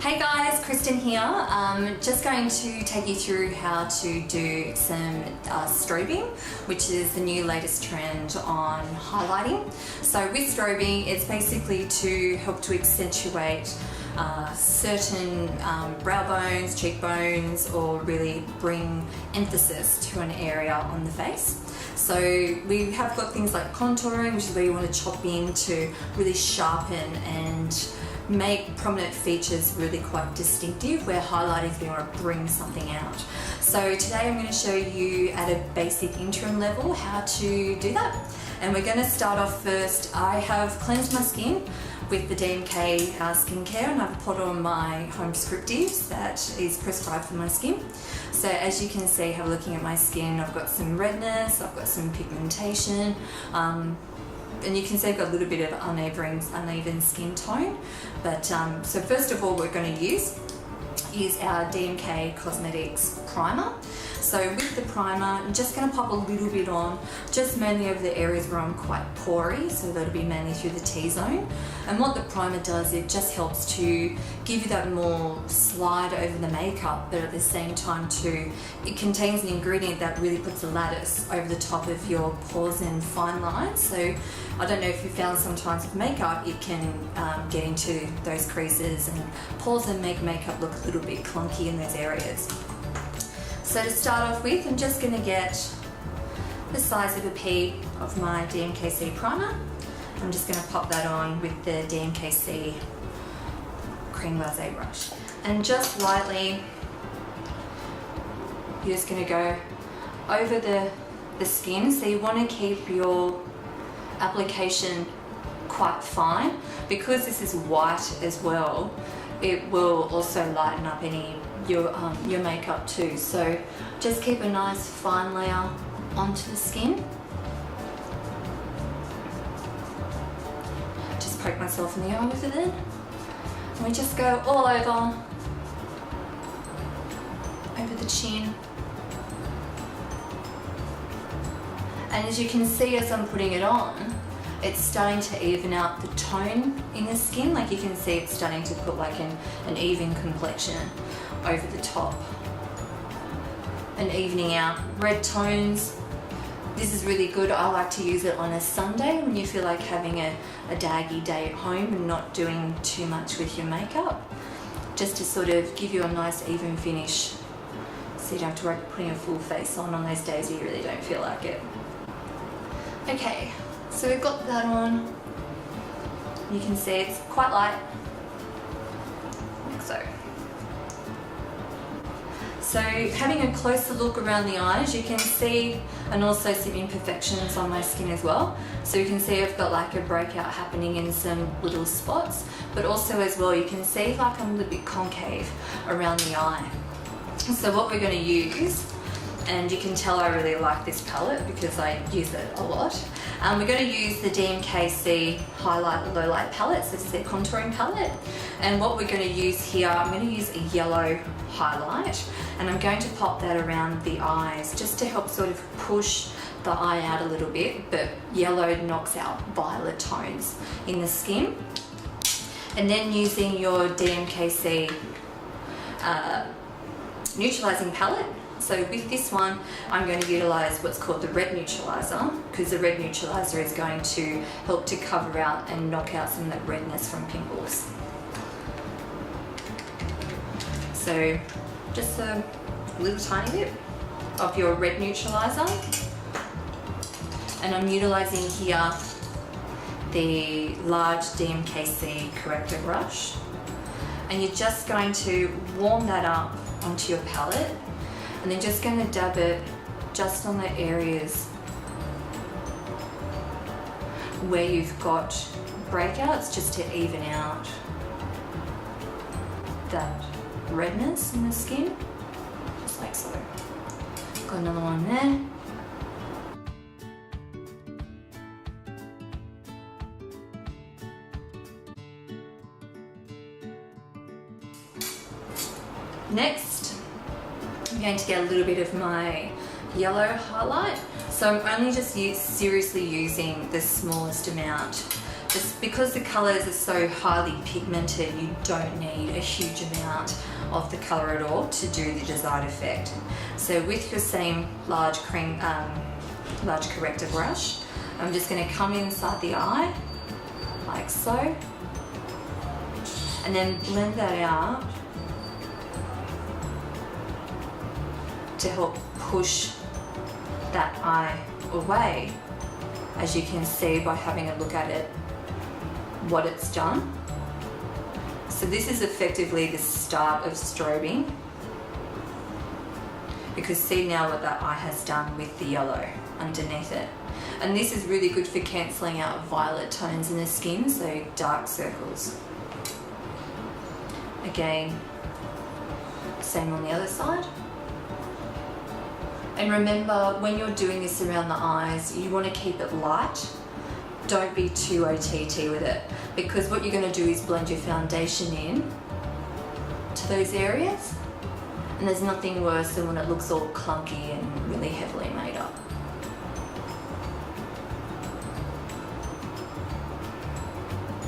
Hey guys, Kristen here. Just going to take you through how to do some strobing, which is the new latest trend on highlighting. So with strobing, it's basically to help to accentuate certain brow bones, cheekbones, or really bring emphasis to an area on the face. So we have got things like contouring, which is where you want to chop in to really sharpen and make prominent features really quite distinctive, where highlighting is going to bring something out. So today I'm going to show you at a basic interim level how to do that. And we're going to start off first. I have cleansed my skin with the DMK skincare, and I've put on my home prescriptives that is prescribed for my skin. So as you can see, looking at my skin, I've got some redness, I've got some pigmentation, and you can see I've got a little bit of uneven skin tone. But so first of all, we're going to use is our DMK Cosmetics primer. So with the primer, I'm just going to pop a little bit on, just mainly over the areas where I'm quite pory, so that'll be mainly through the T-zone. And what the primer does, it just helps to give you that more slide over the makeup, but at the same time too, it contains an ingredient that really puts a lattice over the top of your pores and fine lines. So I don't know if you found sometimes with makeup, it can get into those creases and pores and make makeup look a little bit clunky in those areas. So to start off with, I'm just going to get the size of a pea of my DMKC primer. I'm just going to pop that on with the DMKC cream glazed brush. And just lightly, you're just going to go over the skin. So you want to keep your application quite fine. Because this is white as well, it will also lighten up your makeup too. So just keep a nice fine layer onto the skin. Just poke myself in the eye with it then. And we just go all over the chin. And as you can see, as I'm putting it on, it's starting to even out the tone in the skin. Like you can see, it's starting to put like an even complexion over the top and evening out red tones. This is really good. I like to use it on a Sunday when you feel like having a daggy day at home and not doing too much with your makeup, just to sort of give you a nice even finish, so you don't have to worry putting a full face on those days where you really don't feel like it. Okay, so we've got that on. You can see it's quite light, like so. So having a closer look around the eyes, you can see, and also some imperfections on my skin as well. So you can see I've got like a breakout happening in some little spots, but also as well, you can see like I'm a little bit concave around the eye. So what we're going to use, and you can tell I really like this palette because I use it a lot. We're going to use the DMKC Highlight Low Light palette. So this is their contouring palette. And what we're going to use here, I'm going to use a yellow highlight, and I'm going to pop that around the eyes just to help sort of push the eye out a little bit, but yellow knocks out violet tones in the skin. And then using your DMKC neutralizing palette. So with this one, I'm going to utilize what's called the red neutralizer, because the red neutralizer is going to help to cover out and knock out some of that redness from pimples. So just a little tiny bit of your red neutralizer. And I'm utilizing here the large DMKC corrector brush. And you're just going to warm that up onto your palette. And then just going to dab it just on the areas where you've got breakouts, just to even out that redness in the skin, just like so. Got another one there. Next, I'm going to get a little bit of my yellow highlight. So I'm only just seriously using the smallest amount just because the colours are so highly pigmented, you don't need a huge amount of the colour at all to do the desired effect. So with your same large corrector brush, I'm just going to come inside the eye, like so, and then blend that out to help push that eye away, as you can see by having a look at it, what it's done. So this is effectively the start of strobing, because see now what that eye has done with the yellow underneath it. And this is really good for cancelling out violet tones in the skin, so dark circles. Again, same on the other side. And remember, when you're doing this around the eyes, you want to keep it light. Don't be too OTT with it, because what you're going to do is blend your foundation in to those areas, and there's nothing worse than when it looks all clunky and really heavily made up.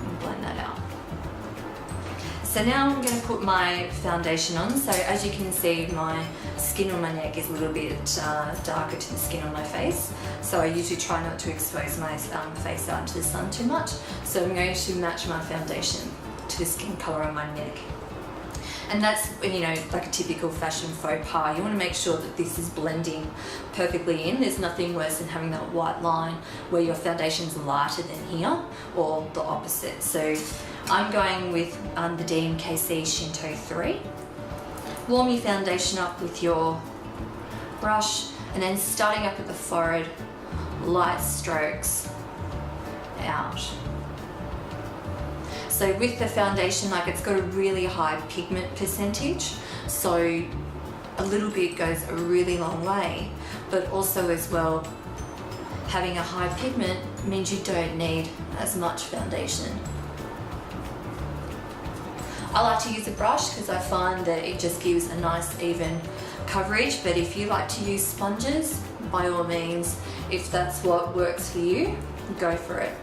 And blend that out. So now I'm going to put my foundation on. So as you can see, my skin on my neck is a little bit darker to the skin on my face. So I usually try not to expose my face out into the sun too much. So I'm going to match my foundation to the skin colour on my neck. And that's, you know, like a typical fashion faux pas. You want to make sure that this is blending perfectly in. There's nothing worse than having that white line where your foundation's lighter than here, or the opposite. So I'm going with the DMKC Shinto 3. Warm your foundation up with your brush, and then starting up at the forehead, light strokes out. So with the foundation, like, it's got a really high pigment percentage, so a little bit goes a really long way, but also as well, having a high pigment means you don't need as much foundation. I like to use a brush because I find that it just gives a nice even coverage, but if you like to use sponges, by all means, if that's what works for you, go for it.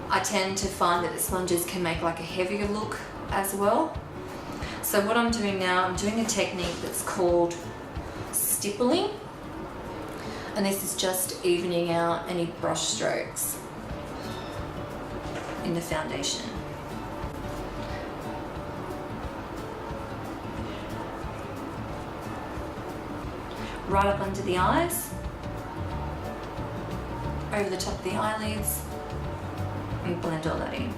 I tend to find that the sponges can make like a heavier look as well. So what I'm doing now, I'm doing a technique that's called stippling, and this is just evening out any brush strokes in the foundation. Right up under the eyes, over the top of the eyelids, and blend all that in.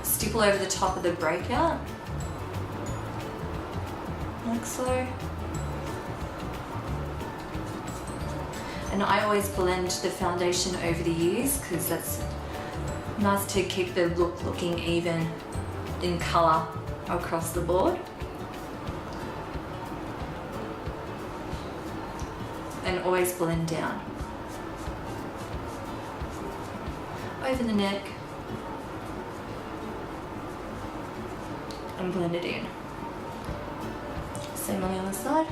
Stipple over the top of the breakout, like so. And I always blend the foundation over the ears because that's nice to keep the look looking even in colour across the board. And always blend down. Over the neck. And blend it in. Same on the other side.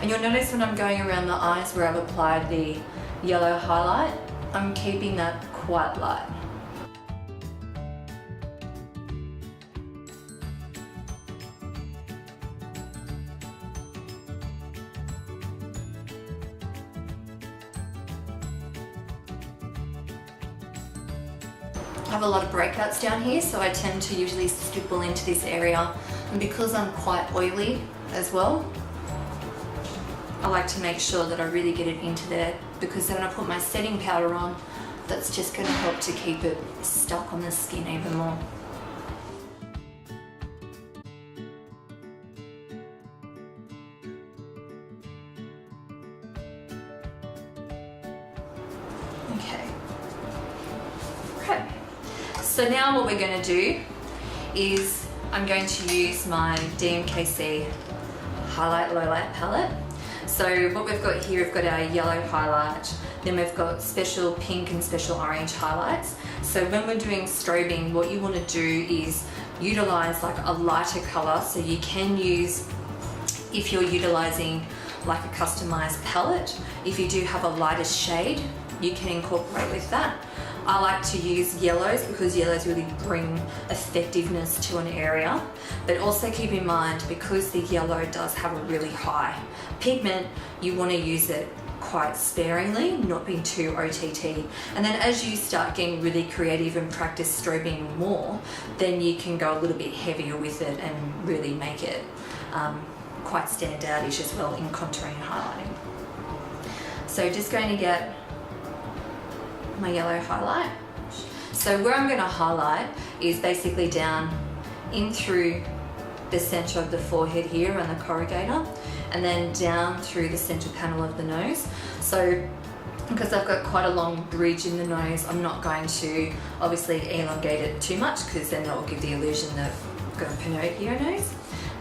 And you'll notice when I'm going around the eyes where I've applied the yellow highlight, I'm keeping that quite light. I have a lot of breakouts down here, so I tend to usually stipple into this area, and because I'm quite oily as well, I like to make sure that I really get it into there, because then when I put my setting powder on, that's just going to help to keep it stuck on the skin even more. Okay. So now what we're going to do is I'm going to use my DMKC Highlight Lowlight palette. So what we've got here, we've got our yellow highlight, then we've got special pink and special orange highlights. So when we're doing strobing, what you want to do is utilize like a lighter color. So you can use, if you're utilizing like a customized palette, if you do have a lighter shade, you can incorporate with that. I like to use yellows because yellows really bring effectiveness to an area, but also keep in mind, because the yellow does have a really high pigment, you want to use it quite sparingly, not being too OTT. And then as you start getting really creative and practice strobing more, then you can go a little bit heavier with it and really make it quite stand out-ish as well in contouring and highlighting. So just going to get my yellow highlight. So where I'm going to highlight is basically down in through the center of the forehead here around the corrugator, and then down through the center panel of the nose. So because I've got quite a long bridge in the nose, I'm not going to obviously elongate it too much, because then that will give the illusion that I've got a Pinocchio nose.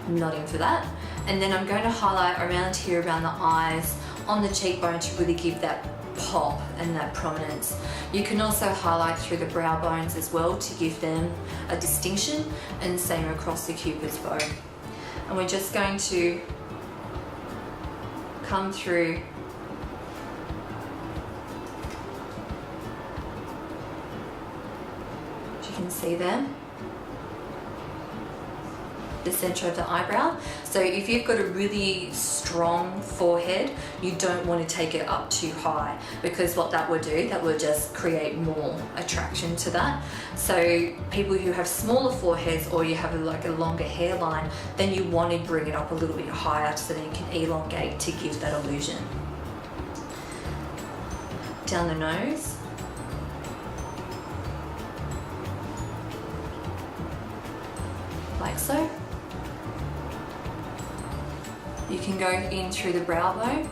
I'm not in for that. And then I'm going to highlight around here, around the eyes, on the cheekbone, to really give that pop and that prominence. You can also highlight through the brow bones as well to give them a distinction, and same across the cupid's bow. And we're just going to come through as you can see there, the center of the eyebrow. So if you've got a really strong forehead, you don't want to take it up too high, because what that will do, that will just create more attraction to that. So people who have smaller foreheads, or you have like a longer hairline, then you want to bring it up a little bit higher so that you can elongate to give that illusion. Down the nose. Like so. You can go in through the brow bone.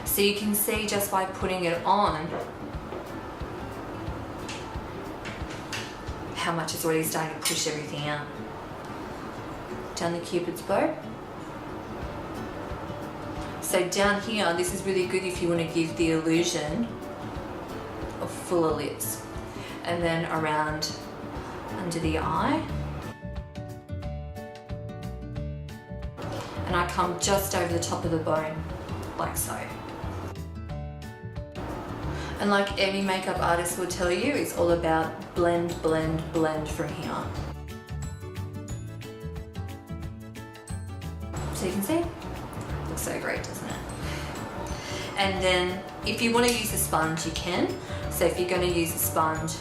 So you can see just by putting it on how much it's already starting to push everything out. Down the cupid's bow. So down here, this is really good if you want to give the illusion of fuller lips. And then around under the eye. And I come just over the top of the bone, like so. And like every makeup artist will tell you, it's all about blend, blend, blend from here. So you can see, looks so great, doesn't it? And then if you want to use a sponge, you can. So if you're going to use a sponge,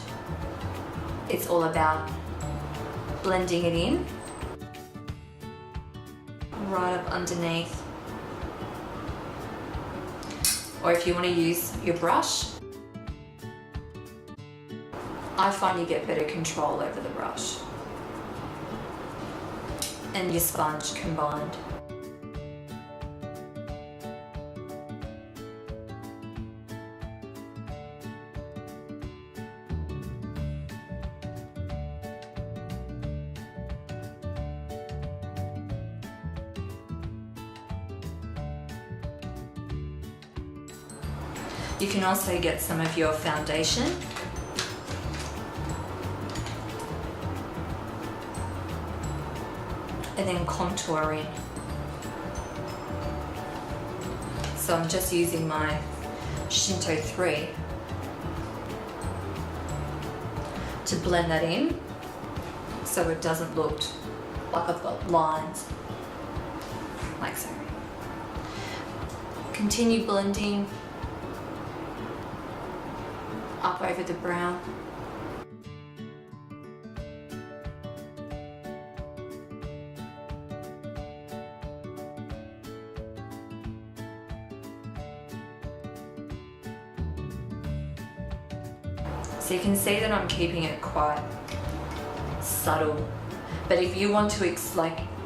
it's all about blending it in, right up underneath. Or if you want to use your brush, I find you get better control over the brush and your sponge combined. You can also get some of your foundation and then contour in. So I'm just using my Shinto 3 to blend that in so it doesn't look like I've got lines, like so. Continue blending up over the brow. So you can see that I'm keeping it quite subtle, but if you want to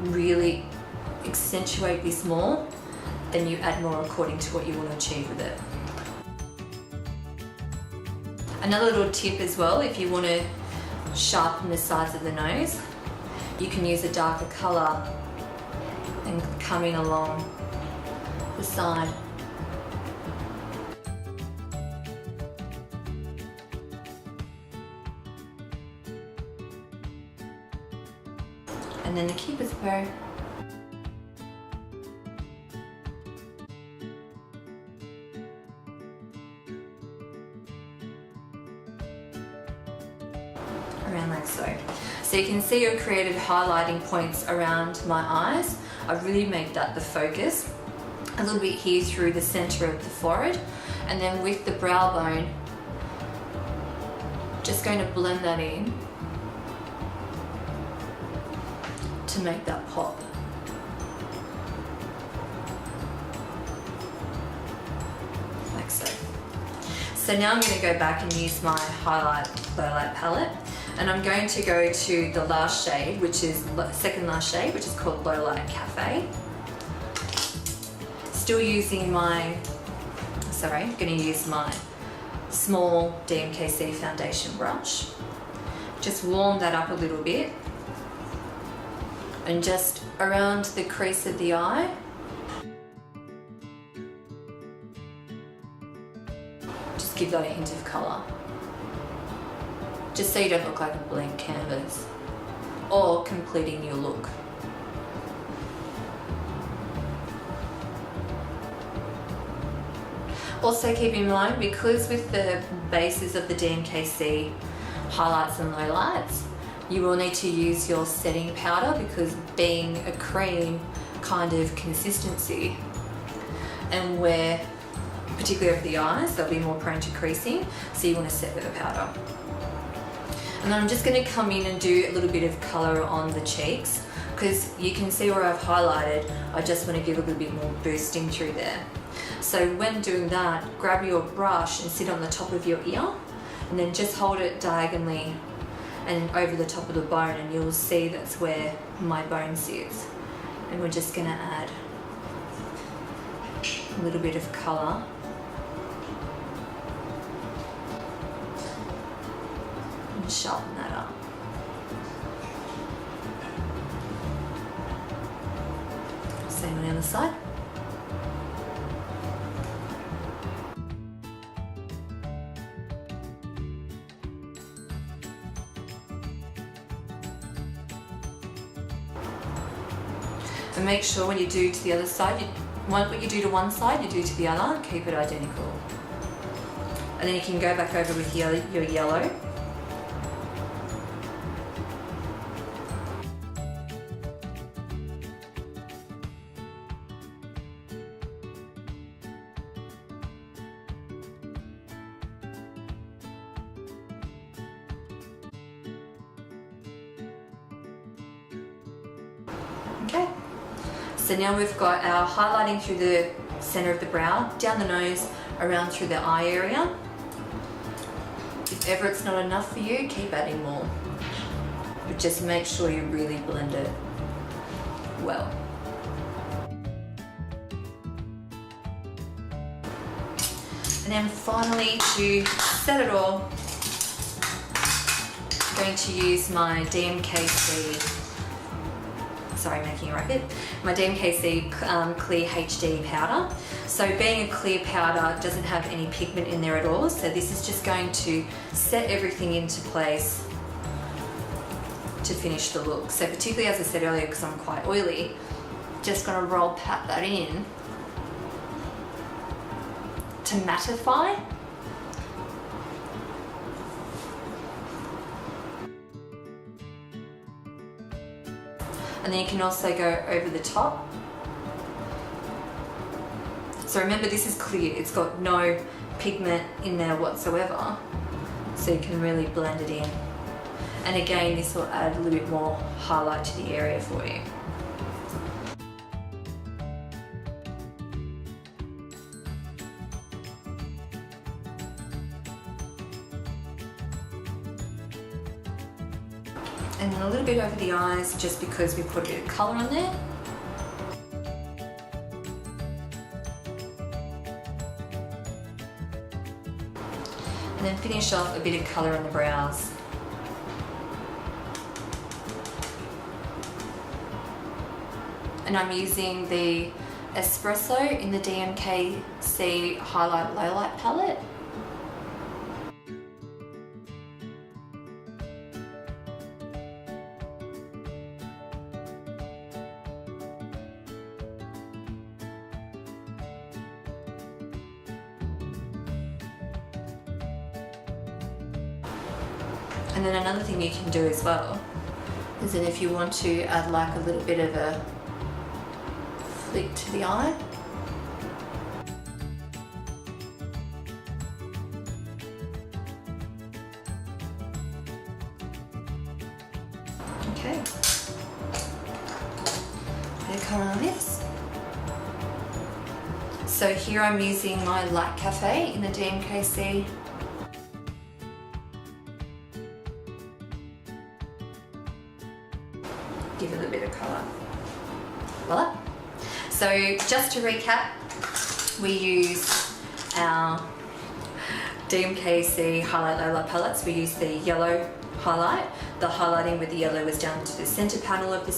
really accentuate this more, then you add more according to what you want to achieve with it. Another little tip as well, if you want to sharpen the sides of the nose, you can use a darker colour and coming along the side. And then the keeper's bow. Around like so. So you can see I've created highlighting points around my eyes. I really made that the focus. A little bit here through the center of the forehead, and then with the brow bone, just going to blend that in to make that pop. Like so. So now I'm going to go back and use my highlight low light palette, and I'm going to go to the last shade, which is second last shade, which is called Low Light Cafe. Still using my, I'm going to use my small DMKC foundation brush. Just warm that up a little bit, and just around the crease of the eye. Just give that a hint of colour. Just so you don't look like a blank canvas or completing your look. Also keep in mind, because with the bases of the DMKC highlights and lowlights, you will need to use your setting powder, because being a cream kind of consistency, and where, particularly over the eyes, they'll be more prone to creasing, so you want to set with a powder. And then I'm just going to come in and do a little bit of colour on the cheeks, because you can see where I've highlighted, I just want to give a little bit more boosting through there. So when doing that, grab your brush and sit on the top of your ear, and then just hold it diagonally and over the top of the bone, and you'll see that's where my bone sits. And we're just going to add a little bit of colour. And sharpen that up. Same on the other side. And make sure when you do to the other side, what you do to one side, you do to the other, keep it identical. And then you can go back over with your yellow. Okay. So now we've got our highlighting through the center of the brow, down the nose, around through the eye area. If ever it's not enough for you, keep adding more. But just make sure you really blend it well. And then finally, to set it all, I'm going to use my DMKC, making a racket, my DMKC Clear HD powder. So being a clear powder, doesn't have any pigment in there at all, so this is just going to set everything into place to finish the look. So particularly, as I said earlier, because I'm quite oily, just going to pat that in to mattify. And then you can also go over the top. So remember, this is clear, it's got no pigment in there whatsoever, so you can really blend it in. And again, this will add a little bit more highlight to the area for you. And then a little bit over the eyes, just because we put a bit of colour on there. And then finish off a bit of colour on the brows. and I'm using the Espresso in the DMKC Highlight Lowlight palette. And then another thing you can do as well is that if you want to add like a little bit of a flick to the eye, okay, bit of colour on this. So here I'm using my Light Cafe in the DMKC. Give it a little bit of colour. Voila. So just to recap, we use our DMKC Highlight Lowlight palettes. We use the yellow highlight. The highlighting with the yellow was down to the centre panel of the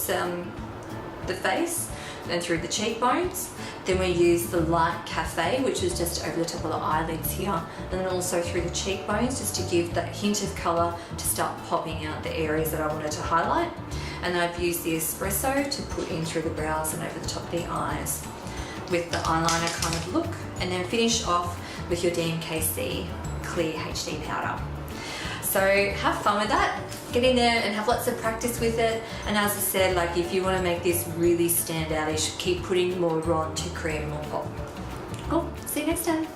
face and through the cheekbones. Then we use the Light Cafe, which is just over the top of the eyelids here, and then also through the cheekbones, just to give that hint of colour to start popping out the areas that I wanted to highlight. And then I've used the Espresso to put in through the brows and over the top of the eyes with the eyeliner kind of look, and then finish off with your DMKC Clear HD powder. So have fun with that, get in there and have lots of practice with it. And as I said, like if you want to make this really stand out, you should keep putting more on to create more pop. Cool, see you next time.